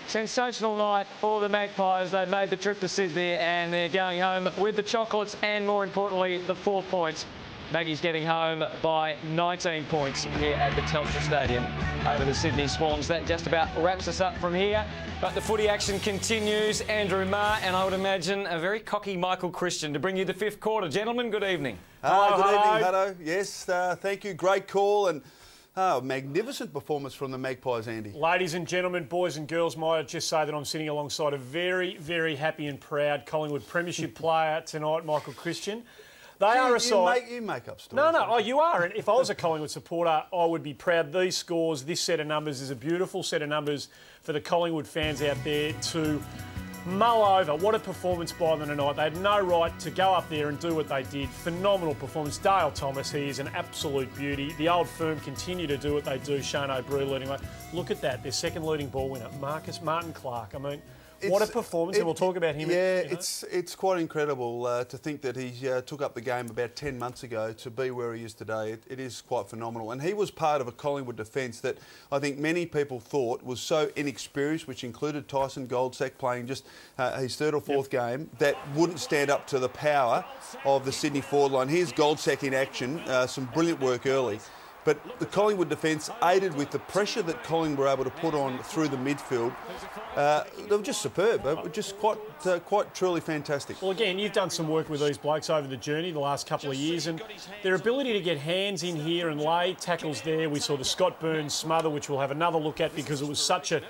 Sensational night for the Magpies. They've made the trip to Sydney and they're going home with the chocolates and, more importantly, the 4 points. Maggie's getting home by 19 points here at the Telstra Stadium over the Sydney Swans. That just about wraps us up from here. But the footy action continues. Andrew Marr and I would imagine a very cocky Michael Christian to bring you the fifth quarter. Gentlemen, good evening. Good evening, Hutto. Yes, thank you. Great call and magnificent performance from the Magpies, Andy. Ladies and gentlemen, boys and girls, might I just say that I'm sitting alongside a very, very happy and proud Collingwood Premiership player tonight, Michael Christian. They are a side. You make up stories. No. Oh, you are. And if I was a Collingwood supporter, I would be proud. These scores, this set of numbers is a beautiful set of numbers for the Collingwood fans out there to mull over. What a performance by them tonight. They had no right to go up there and do what they did. Phenomenal performance. Dale Thomas, he is an absolute beauty. The old firm continue to do what they do. Shane O'Brien leading away. Look at that. Their second leading ball winner, Martin Clark. I mean, what a performance, and we'll talk about him. Yeah, it's quite incredible to think that he took up the game about 10 months ago to be where he is today. It is quite phenomenal. And he was part of a Collingwood defence that I think many people thought was so inexperienced, which included Tyson Goldsack playing just his third or fourth game, that wouldn't stand up to the power of the Sydney forward line. Here's Goldsack in action, some brilliant work early. But the Collingwood defence, aided with the pressure that Collingwood were able to put on through the midfield, they were just superb. They were just quite truly fantastic. Well, again, you've done some work with these blokes over the journey the last couple of years, and their ability to get hands in here and lay tackles there. We saw the Scott Burns smother, which we'll have another look at because it was such a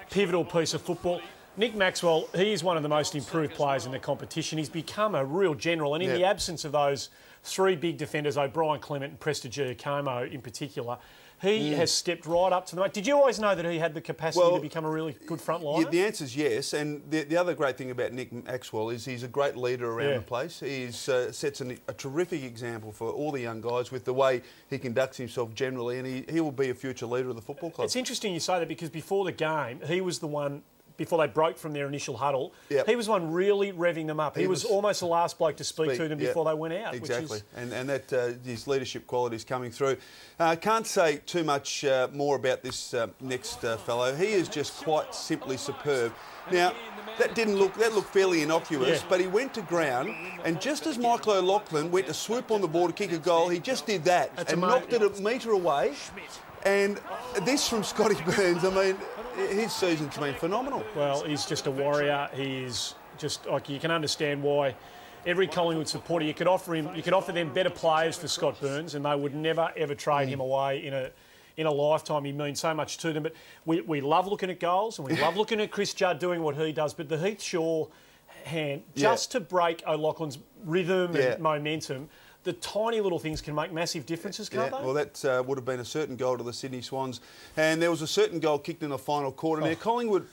pivotal piece of football. Nick Maxwell, he is one of the most improved players in the competition. He's become a real general, and in the absence of those three big defenders, O'Brien, Clement and Prestigiacomo in particular, he has stepped right up to the mark. Did you always know that he had the capacity to become a really good front liner? The answer is yes, and the other great thing about Nick Maxwell is he's a great leader around the place. He sets a terrific example for all the young guys with the way he conducts himself generally, and he will be a future leader of the football club. It's interesting you say that because before the game, he was the one, before they broke from their initial huddle, he was one really revving them up. He was almost the last bloke to speak to them before they went out. Exactly, and that his leadership qualities coming through. Can't say too much more about this next fellow. He is just quite simply superb. Now, that looked fairly innocuous, but he went to ground, and just as Michael O'Loughlin went to swoop on the ball to kick a goal, he just did that and knocked it a metre away. And this from Scotty Burns, I mean, his season's been phenomenal. Well, he's just a warrior. He is just like, you can understand why every Collingwood supporter, you could offer them better players for Scott Burns, and they would never ever trade him away in a lifetime. He means so much to them. But we love looking at goals, and we love looking at Chris Judd doing what he does. But the Heath Shaw hand, just to break O'Loughlin's rhythm and momentum, the tiny little things can make massive differences, can't they? Well, that would have been a certain goal to the Sydney Swans. And there was a certain goal kicked in the final quarter. Now, Collingwood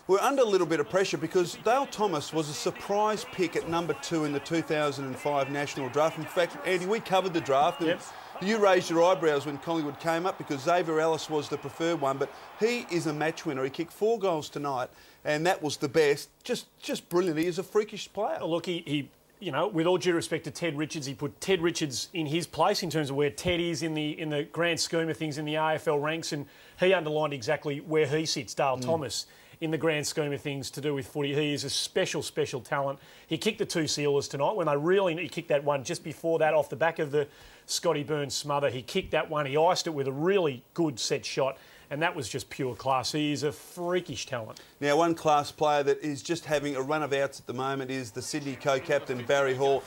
were under a little bit of pressure because Dale Thomas was a surprise pick at number 2 in the 2005 National Draft. In fact, Andy, we covered the draft. And you raised your eyebrows when Collingwood came up because Xavier Ellis was the preferred one. But he is a match winner. He kicked 4 goals tonight, and that was the best. Just brilliant. He is a freakish player. Look, he you know, with all due respect to Ted Richards, he put Ted Richards in his place in terms of where Ted is in the grand scheme of things in the AFL ranks, and he underlined exactly where he sits, Dale Thomas, in the grand scheme of things to do with footy. He is a special, special talent. He kicked the 2 sealers tonight when he kicked that one just before that off the back of the Scotty Burns smother. He kicked that one. He iced it with a really good set shot. And that was just pure class. He is a freakish talent. Now, one class player that is just having a run of outs at the moment is the Sydney co-captain, Barry Hall.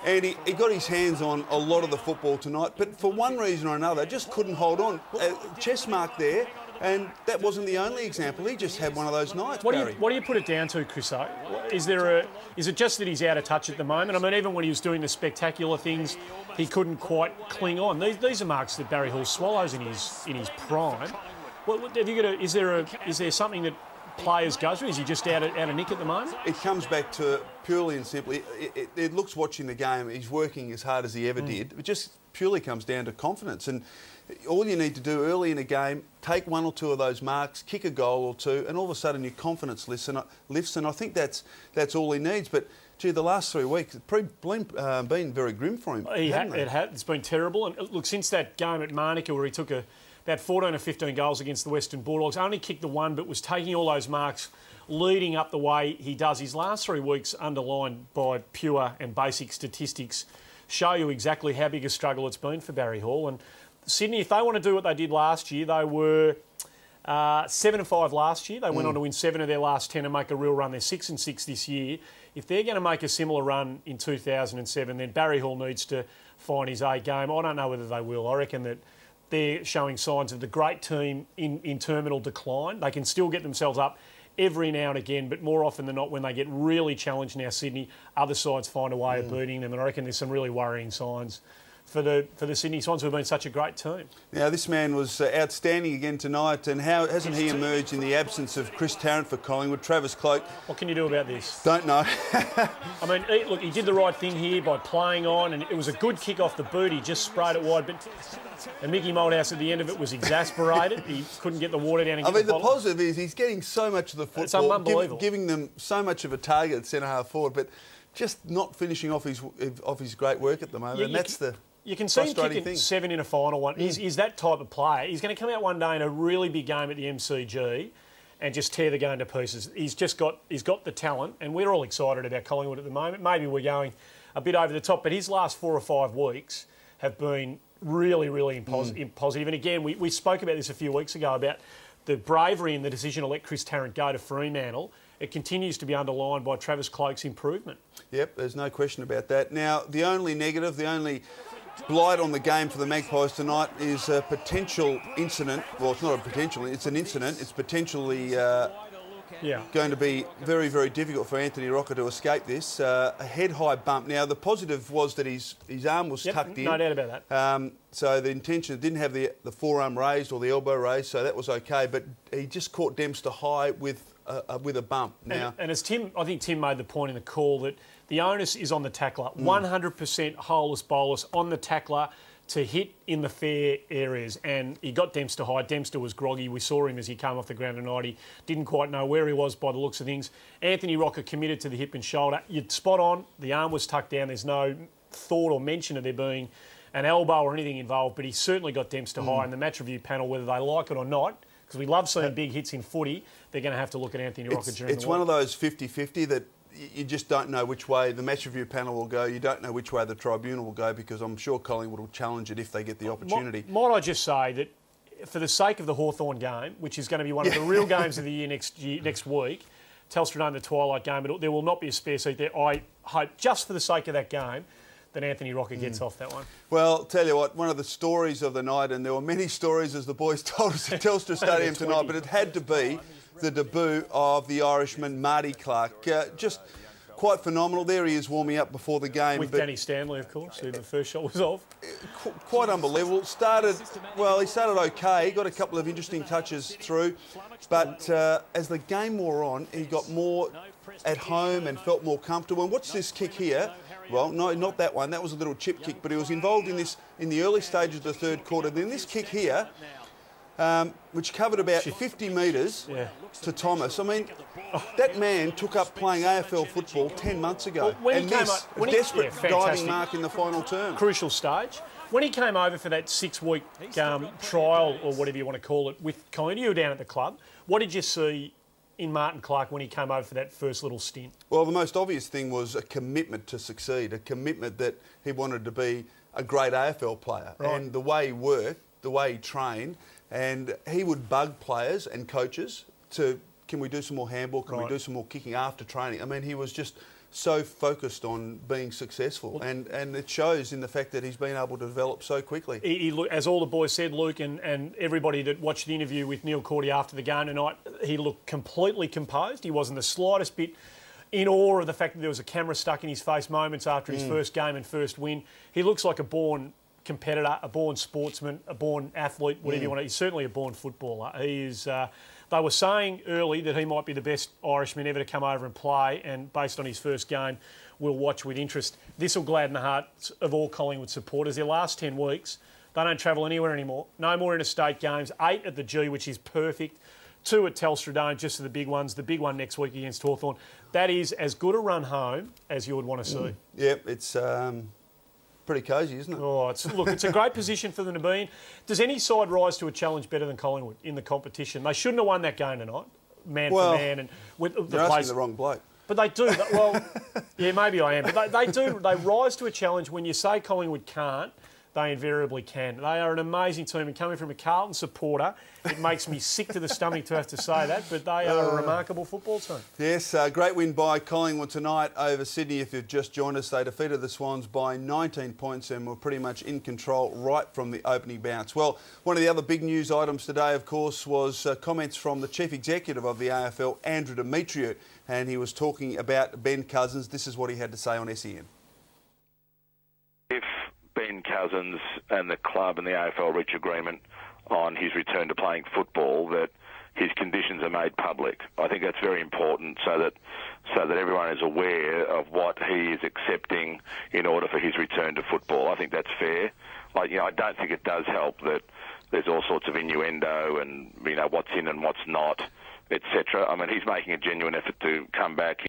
And he got his hands on a lot of the football tonight, but for one reason or another, just couldn't hold on. Chest mark there, and that wasn't the only example. He just had one of those nights, Barry. What do you put it down to, Chris? Is it just that he's out of touch at the moment? I mean, even when he was doing the spectacular things, he couldn't quite cling on. These are marks that Barry Hall swallows in his prime. Is there something that players go through? Is he just out of nick at the moment? It comes back to purely and simply, it looks watching the game, he's working as hard as he ever did. It just purely comes down to confidence. And all you need to do early in a game, take 1 or 2 of those marks, kick a goal or 2, and all of a sudden your confidence lifts. And I think that's all he needs. But gee, the last 3 weeks, it's been very grim for him. It's been terrible. And look, since that game at Manuka where he took a about 14 or 15 goals against the Western Bulldogs. Only kicked the one, but was taking all those marks leading up the way he does. His last 3 weeks, underlined by pure and basic statistics, show you exactly how big a struggle it's been for Barry Hall. And Sydney, if they want to do what they did last year, they were 7-5 last year. They went on to win 7 of their last 10 and make a real run. They're 6-6 this year. If they're going to make a similar run in 2007, then Barry Hall needs to find his A game. I don't know whether they will. I reckon that they're showing signs of the great team in terminal decline. They can still get themselves up every now and again, but more often than not, when they get really challenged now, Sydney, other sides find a way of beating them. And I reckon there's some really worrying signs for the Sydney Swans, who have been such a great team. Now, this man was outstanding again tonight, and how hasn't he emerged in the absence of Chris Tarrant for Collingwood? Travis Cloke. What can you do about this? Don't know. I mean, look, he did the right thing here by playing on, and it was a good kick off the boot. He just sprayed it wide, and Mickey Moldhouse at the end of it was exasperated. He couldn't get the water down. And the positive is he's getting so much of the football, it's unbelievable. Giving them so much of a target at centre half forward, but just not finishing off his great work at the moment. And that's the you can see him kicking thing. 7 in a final one. He's that type of player. He's going to come out one day in a really big game at the MCG and just tear the game to pieces. He's got the talent, and we're all excited about Collingwood at the moment. Maybe we're going a bit over the top, but his last 4 or 5 weeks have been really, really positive. And again, we spoke about this a few weeks ago about the bravery in the decision to let Chris Tarrant go to Fremantle. It continues to be underlined by Travis Cloke's improvement. Yep, there's no question about that. Now, the only negative, the only blight on the game for the Magpies tonight is a potential incident. Well, it's not a potential, it's an incident. It's potentially going to be very, very difficult for Anthony Rocca to escape this. A head-high bump. Now, the positive was that his arm was tucked in. No doubt about that. So the intention didn't have the forearm raised or the elbow raised, so that was okay. But he just caught Dempster high with a bump. Now, and as I think Tim made the point in the call that the onus is on the tackler. 100% holus bolus on the tackler to hit in the fair areas. And he got Dempster high. Dempster was groggy. We saw him as he came off the ground tonight. He didn't quite know where he was by the looks of things. Anthony Rocca committed to the hip and shoulder. You're spot on. The arm was tucked down. There's no thought or mention of there being an elbow or anything involved, but he certainly got Dempster high. And the match review panel, whether they like it or not, because we love seeing big hits in footy, they're going to have to look at Anthony Rocca during the week. It's one of those 50-50 that you just don't know which way the match review panel will go. You don't know which way the tribunal will go, because I'm sure Collingwood will challenge it if they get the opportunity. Might I just say that for the sake of the Hawthorn game, which is going to be one of the real games of the year next week, Telstra Dome, the twilight game, but there will not be a spare seat there. I hope, just for the sake of that game, that Anthony Rocca gets off that one. Well, tell you what, one of the stories of the night, and there were many stories as the boys told us at Telstra Stadium tonight, but it had to be the debut of the Irishman, Marty Clark. Just quite phenomenal. There he is warming up before the game. With Danny Stanley, of course, who the first shot was off. Quite unbelievable. He started okay, got a couple of interesting touches through, but as the game wore on, he got more at home and felt more comfortable. And what's this kick here? Well, no, not that one. That was a little chip kick, but he was involved in this in the early stages of the third quarter. Then this kick here, which covered about 50 metres to Thomas. I mean, that man took up playing AFL football 10 months ago. Well, desperate diving mark in the final term. Crucial stage. When he came over for that 6-week trial, or whatever you want to call it, with Collingwood, you were down at the club. What did you see in Martin Clark when he came over for that first little stint? Well, the most obvious thing was a commitment to succeed, a commitment that he wanted to be a great AFL player. Right. And the way he worked, the way he trained, and he would bug players and coaches to, can we do some more handball, can we do some more kicking after training? I mean, he was just so focused on being successful, and it shows in the fact that he's been able to develop so quickly. He as all the boys said, Luke, and everybody that watched the interview with Neil Cordy after the game tonight, he looked completely composed. He wasn't the slightest bit in awe of the fact that there was a camera stuck in his face moments after his first game and first win. He looks like a born competitor, a born sportsman, a born athlete, whatever you want to. He's certainly a born footballer. He is. They were saying early that he might be the best Irishman ever to come over and play, and based on his first game, we'll watch with interest. This will gladden the hearts of all Collingwood supporters. Their last 10 weeks, they don't travel anywhere anymore. No more interstate games. 8 at the G, which is perfect. 2 at Telstra Dome, just for the big ones. The big one next week against Hawthorn. That is as good a run home as you would want to see. Yep, it's pretty cosy, isn't it? Oh, it's a great position for them to be in. Does any side rise to a challenge better than Collingwood in the competition? They shouldn't have won that game tonight, man for man, and with the You're place. asking the wrong bloke. But they do. Well, yeah, maybe I am. But they do. They rise to a challenge. When you say Collingwood can't, they invariably can. They are an amazing team, and coming from a Carlton supporter, it makes me sick to the stomach to have to say that, but they are a remarkable football team. Yes, great win by Collingwood tonight over Sydney. If you've just joined us, they defeated the Swans by 19 points and were pretty much in control right from the opening bounce. Well, one of the other big news items today, of course, was comments from the Chief Executive of the AFL, Andrew Demetriou, and he was talking about Ben Cousins. This is what he had to say on SEN. If Ben Cousins and the club and the AFL reach agreement on his return to playing football, that his conditions are made public. I think that's very important so that everyone is aware of what he is accepting in order for his return to football. I think that's fair. I don't think it does help that there's all sorts of innuendo and what's in and what's not, etc. I mean, he's making a genuine effort to come back.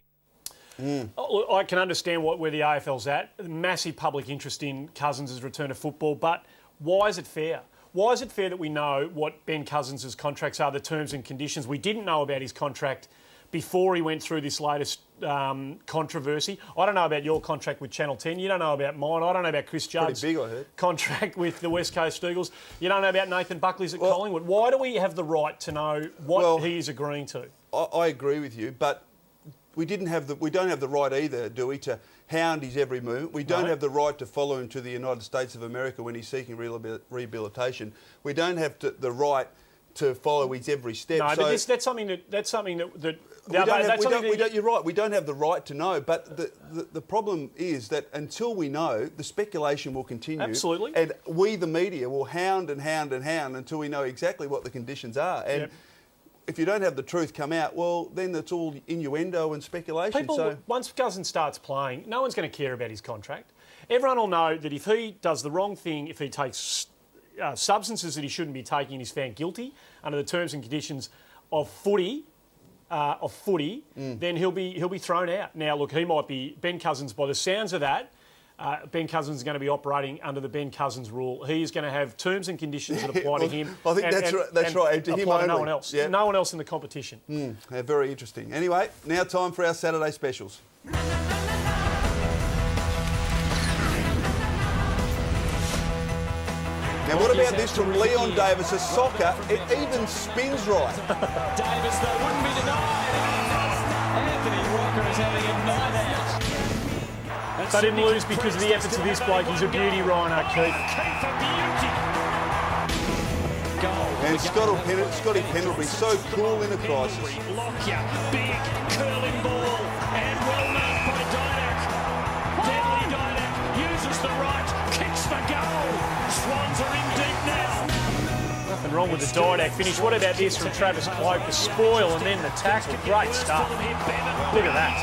I can understand where the AFL's at. Massive public interest in Cousins' return to football, but why is it fair? Why is it fair that we know what Ben Cousins' contracts are, the terms and conditions? We didn't know about his contract before he went through this latest controversy. I don't know about your contract with Channel 10. You don't know about mine. I don't know about Chris Judd's big, I heard. Contract with the West Coast Eagles. You don't know about Nathan Buckley's at Collingwood. Why do we have the right to know what he is agreeing to? I agree with you, but we don't have the right either, do we, to hound his every movement. We don't have the right to follow him to the United States of America when he's seeking rehabilitation. We don't have the right to follow his every step. No, but that's something that you're right. We don't have the right to know, but the problem is that until we know, the speculation will continue. Absolutely. And we, the media, will hound and hound and hound until we know exactly what the conditions are. And if you don't have the truth come out, well, then it's all innuendo and speculation. Once Cousins starts playing, no one's going to care about his contract. Everyone will know that if he does the wrong thing, if he takes substances that he shouldn't be taking and is found guilty under the terms and conditions of footy, then he'll be thrown out. Now, look, he might be Ben Cousins. By the sounds of that, Ben Cousins is going to be operating under the Ben Cousins rule. He is going to have terms and conditions that apply to him. I think that's right. And to him apply to only. no one else. Yeah. No one else in the competition. Very interesting. Anyway, now time for our Saturday specials. Now, what about this from Leon Davis? A soccer, it even spins right. Davis, though, wouldn't be denied. Anthony Walker is having a night out. They didn't lose because of the efforts of this bloke. He's a beauty, Ryan O'Keefe. And Scotty Pendlebury, so cool in a crisis. Lockyer, big curling ball, and well known by Didak. Deadly Didak uses the right, kicks the goal. Swans are in deep now. Nothing wrong with the Didak finish. What about this from Travis Cloak? The spoil and then the tackle. Great stuff. Look at that.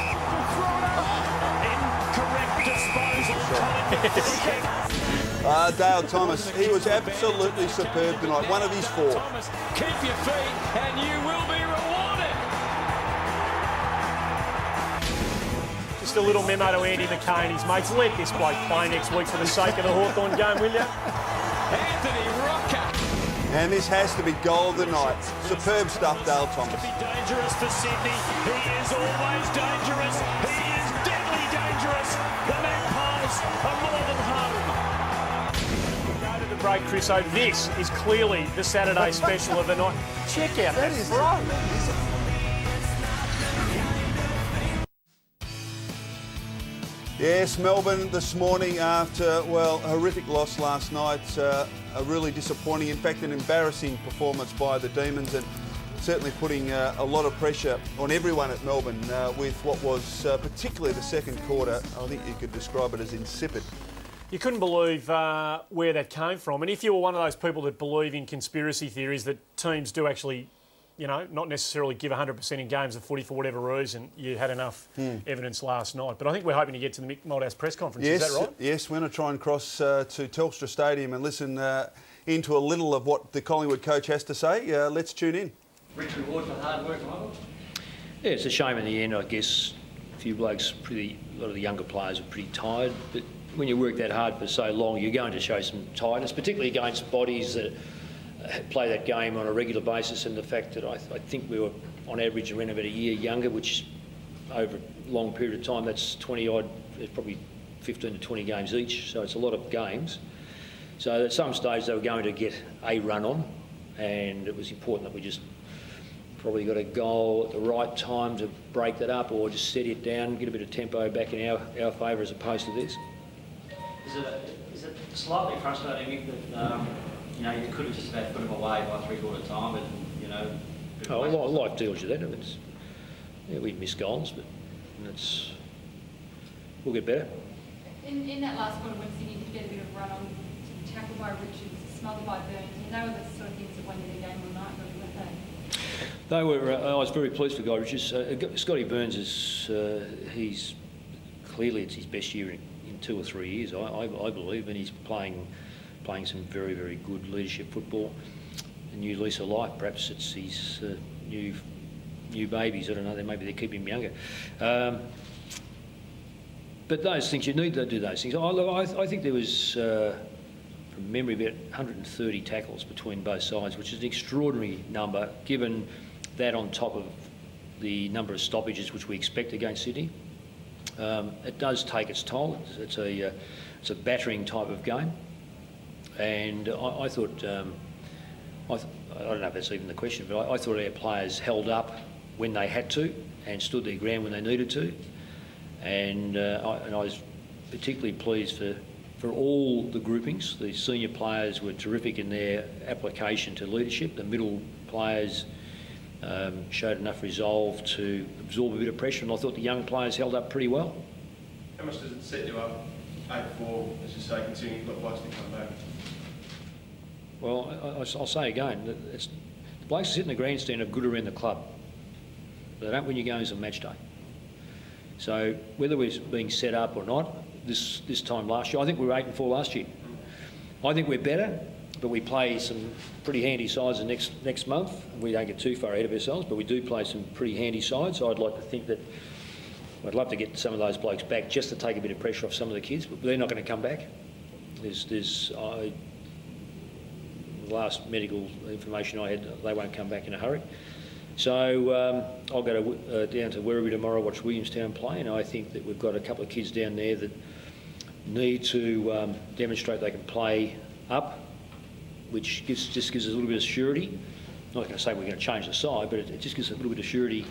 Incorrect disposal. Dale Thomas, he was absolutely superb tonight. One of his four. Thomas, keep your feet and you will be rewarded. Just a little memo to Andy McKay and his mates. Let this bloke play next week for the sake of the Hawthorn game, will you? Anthony Rocker. And this has to be goal of the night. Superb stuff, Dale Thomas. Be dangerous for Sydney. He is always dangerous. He is deadly dangerous. The Magpies are more than home. Go to the break, Chris. So this is clearly the Saturday special of the night. Check out that throw. Yes, Melbourne this morning after, a horrific loss last night. A really disappointing, in fact, an embarrassing performance by the Demons, and certainly putting a lot of pressure on everyone at Melbourne with what was particularly the second quarter. I think you could describe it as insipid. You couldn't believe where that came from. And if you were one of those people that believe in conspiracy theories that teams do actually, not necessarily give 100% in games of footy for whatever reason, you had enough evidence last night. But I think we're hoping to get to the Mick Malthouse press conference. Yes, is that right? Yes, we're going to try and cross to Telstra Stadium and listen into a little of what the Collingwood coach has to say. Let's tune in. Rich reward for hard work, Michael? Yeah, it's a shame in the end, I guess. A few blokes, a lot of the younger players are pretty tired, but when you work that hard for so long, you're going to show some tiredness, particularly against bodies that play that game on a regular basis, and the fact that I think we were on average around about a year younger, which over a long period of time, that's 20 odd, it's probably 15 to 20 games each, so it's a lot of games. So at some stage they were going to get a run on, and it was important that we just probably got a goal at the right time to break that up, or just set it down, get a bit of tempo back in our favour as opposed to this. Is it slightly frustrating that you could have just about put them away by three-quarter time, but Life deals with that. We miss goals, but we'll get better. In that last quarter, when Sydney did get a bit of run on, tackled by Richards, smothered by Burns, they were the sort of things that won you the game all night, weren't they? They were. I was very pleased for Guy Richards. Scotty Burns he's clearly it's his best year in 2 or 3 years, I believe, and he's playing some very, very good leadership football. A new lease of life, perhaps it's his new babies. I don't know. Maybe they keep him younger. But those things, you need to do those things. I think there was, from memory, about 130 tackles between both sides, which is an extraordinary number, given that on top of the number of stoppages which we expect against Sydney. It does take its toll. It's a battering type of game, and I thought. I don't know if that's even the question, but I thought our players held up when they had to and stood their ground when they needed to. And I was particularly pleased for all the groupings. The senior players were terrific in their application to leadership. The middle players showed enough resolve to absorb a bit of pressure, and I thought the young players held up pretty well. How much does it set you up 8-4, as you say, considering you've got blokes to come back? Well, I'll say again, the blokes that sit in the grandstand are good around the club. They don't win your games on match day. So whether we're being set up or not, this time last year, I think we were 8-4 last year. I think we're better, but we play some pretty handy sides the next month. We don't get too far ahead of ourselves, but we do play some pretty handy sides. So I'd like to think that I'd love to get some of those blokes back just to take a bit of pressure off some of the kids, but they're not going to come back. The last medical information I had, they won't come back in a hurry. So I'll go down to Werribee tomorrow, watch Williamstown play, and I think that we've got a couple of kids down there that need to demonstrate they can play up, which just gives us a little bit of surety. I'm not going to say we're going to change the side, but it just gives us a little bit of surety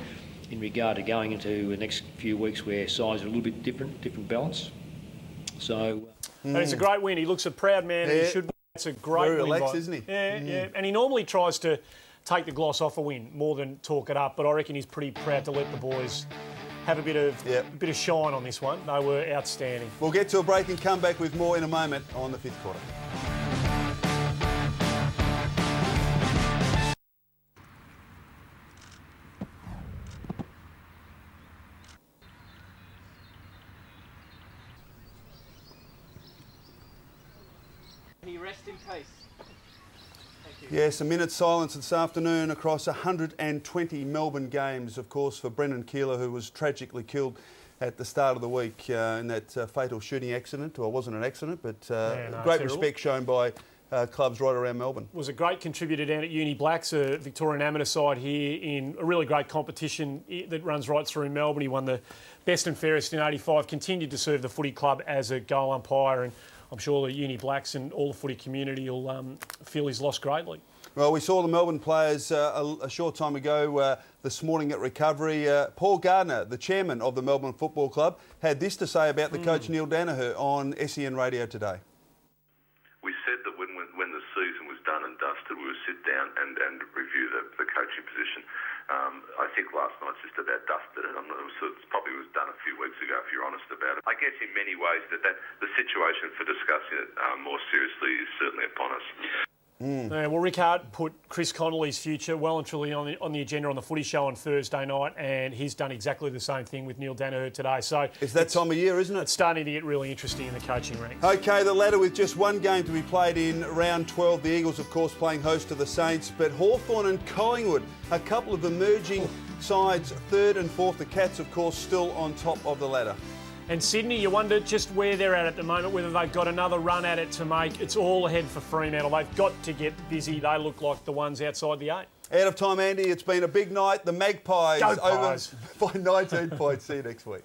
in regard to going into the next few weeks where sides are a little bit different balance. So And it's a great win. He looks a proud man. Yeah. He should. It's a great Very win. relaxed, isn't he? Yeah. And he normally tries to take the gloss off a win more than talk it up. But I reckon he's pretty proud to let the boys have a bit of shine on this one. They were outstanding. We'll get to a break and come back with more in a moment on the fifth quarter. Rest in peace. Yes, a minute's silence this afternoon across 120 Melbourne games, of course, for Brendan Keeler, who was tragically killed at the start of the week in that fatal shooting accident. Well, it wasn't an accident, but great terrible respect shown by clubs right around Melbourne. Was a great contributor down at Uni Blacks, a Victorian amateur side here in a really great competition that runs right through Melbourne. He won the best and fairest in '85, continued to serve the footy club as a goal umpire, and I'm sure the Uni Blacks and all the footy community will feel his loss greatly. Well, we saw the Melbourne players a short time ago this morning at recovery. Paul Gardner, the chairman of the Melbourne Football Club, had this to say about the coach Neil Danaher on SEN Radio today. We said that when the season was done and dusted, we would sit down and review the coaching position. I think last night's just about dusted, and it probably was done a few weeks ago, if you're honest about it. I guess in many ways that the situation for discussing it more seriously is certainly upon us. Yeah, well, Rick Hart put Chris Connolly's future well and truly on the agenda on the Footy Show on Thursday night, and he's done exactly the same thing with Neil Danaher today. So it's that time of year, isn't it? It's starting to get really interesting in the coaching ranks. OK, the ladder with just one game to be played in round 12. The Eagles, of course, playing host to the Saints, but Hawthorn and Collingwood, a couple of emerging sides, third and fourth. The Cats, of course, still on top of the ladder. And Sydney, you wonder just where they're at the moment, whether they've got another run at it to make. It's all ahead for Fremantle. They've got to get busy. They look like the ones outside the 8. Out of time, Andy. It's been a big night. The Magpies Go Pies. over by 19 points. See you next week.